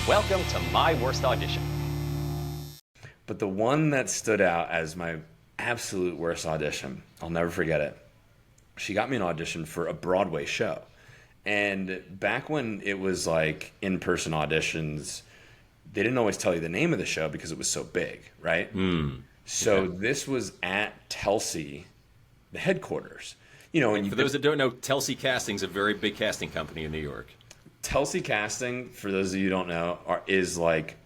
Welcome to my worst audition. But the one that stood out as my absolute worst audition, I'll never forget it. She got me an audition for a Broadway show. And back when it was like in-person auditions, they didn't always tell you the name of the show because it was so big, right? So this was at Telsey, the headquarters. You know, and For those that don't know, Telsey Casting's a very big casting company in New York. Telsey Casting, for those of you who don't know, is like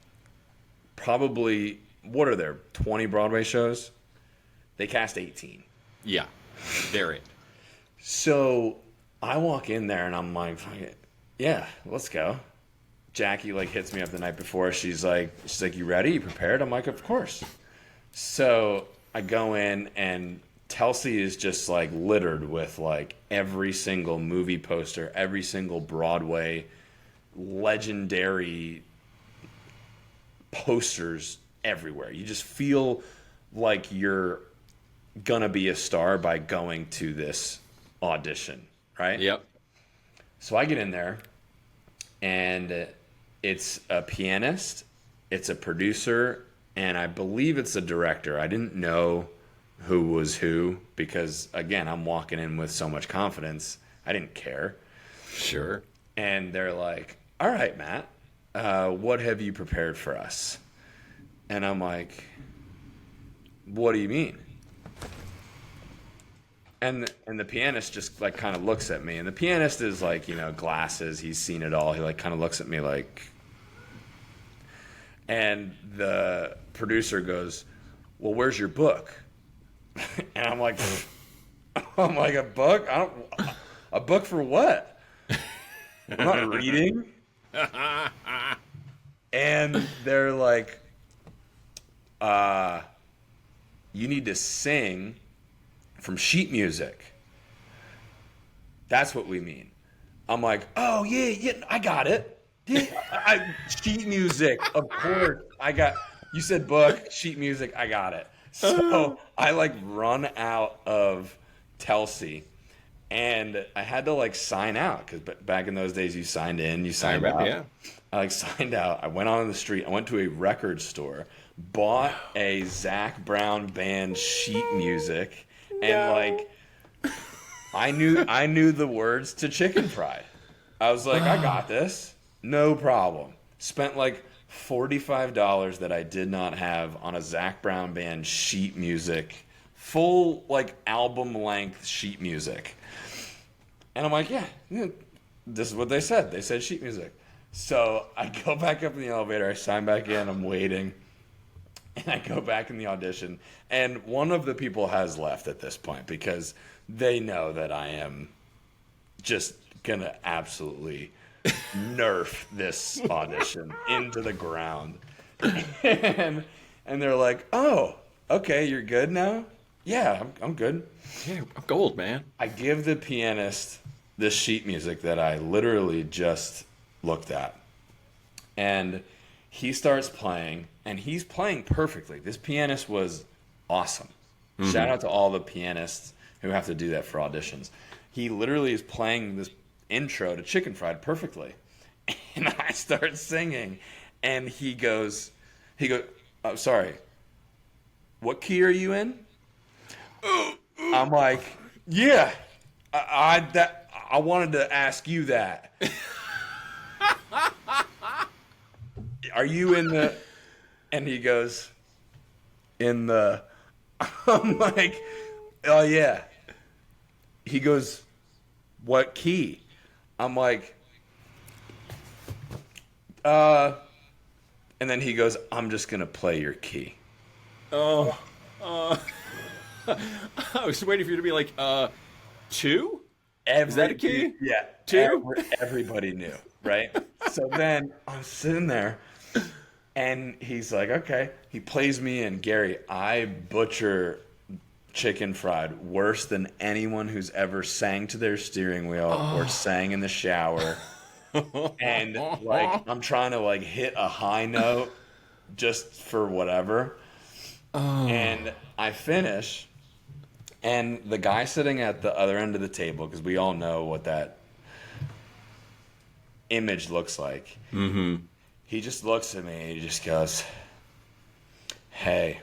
probably, what are there, 20 Broadway shows? They cast 18. Yeah, they're it. So I walk in there and I'm like, yeah, let's go. Jackie like hits me up the night before. She's like, you ready? You prepared? I'm like, of course. So I go in and Telsey is just like littered with like every single movie poster, every single Broadway legendary posters everywhere. You just feel like you're gonna be a star by going to this audition, right? Yep. So I get in there and it's a pianist, it's a producer, and I believe it's a director. I didn't know who was who because, again, I'm walking in with so much confidence. I didn't care. Sure. And they're like, all right, Matt, what have you prepared for us? And I'm like, what do you mean? And the pianist just like kind of looks at me, and the pianist is like, you know, glasses. He's seen it all. He like kind of looks at me like, and the producer goes, well, where's your book? And I'm like, a book? A book for what? I'm not reading. And they're like, you need to sing from sheet music. That's what we mean. I'm like, oh yeah, I got it. Yeah, sheet music, of course. You said book, sheet music, I got it. So I like run out of Telsey, and I had to like sign out because back in those days you signed in, you signed out. Yeah. I like signed out. I went on the street. I went to a record store, bought a Zac Brown band sheet music, and like I knew the words to Chicken Fried. I was like, I got this, no problem. Spent like $45 that I did not have on a Zac Brown band sheet music, full like album length sheet music. And I'm like, yeah, this is what they said. They said sheet music. So I go back up in the elevator, I sign back in, I'm waiting, and I go back in the audition. And one of the people has left at this point because they know that I am just gonna absolutely nerf this audition into the ground. And they're like, oh, okay, you're good now? Yeah, I'm good. Yeah, I'm gold, man. I give the pianist this sheet music that I literally just looked at. And he starts playing, and he's playing perfectly. This pianist was awesome. Mm-hmm. Shout out to all the pianists who have to do that for auditions. He literally is playing this intro to Chicken Fried perfectly. And I start singing, and he goes, oh, sorry, what key are you in? I'm like, yeah, I wanted to ask you that. Are you in the, and he goes, in the, I'm like, oh yeah. He goes, what key? I'm like, and then he goes, I'm just going to play your key. Oh, I was waiting for you to be like, 2? Is that a key? Yeah. 2? Everybody knew, right? So then I'm sitting there, and he's like, okay. He plays me in. Gary, I butcher Chicken Fried worse than anyone who's ever sang to their steering wheel or sang in the shower. And like I'm trying to like hit a high note just for whatever. And I finish, and the guy sitting at the other end of the table, because we all know what that image looks like. Mm-hmm. he just looks at me and he just goes, "Hey,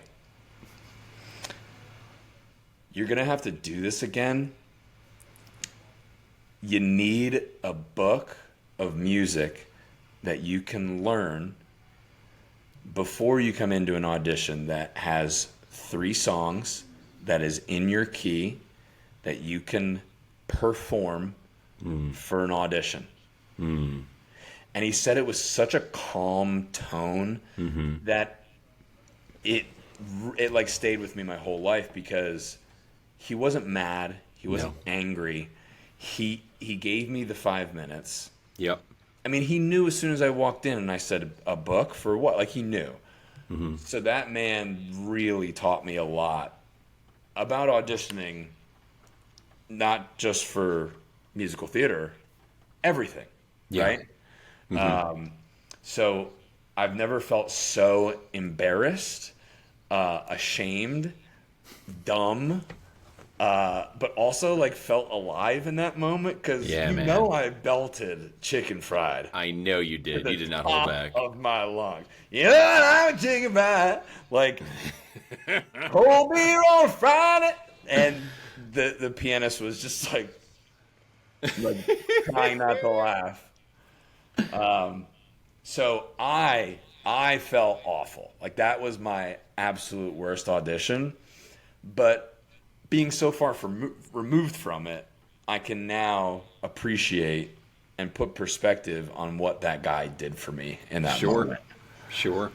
you're going to have to do this again. You need a book of music that you can learn before you come into an audition that has 3 songs that is in your key that you can perform for an audition." And he said it with such a calm tone that it like stayed with me my whole life, because he wasn't mad, he wasn't angry. He gave me the 5 minutes. Yep. I mean, he knew as soon as I walked in and I said, "A book for what?" Like, he knew. So that man really taught me a lot about auditioning, not just for musical theater, everything, right? So I've never felt so embarrassed, ashamed, dumb, but also like felt alive in that moment, because I belted Chicken Fried. I know you did. You did not hold back. Of my lungs. I'm Chicken Fried. Like, cold beer on Friday. And the pianist was just like trying not to laugh. So I felt awful. Like, that was my absolute worst audition. But being so far removed from it, I can now appreciate and put perspective on what that guy did for me in that moment. Sure.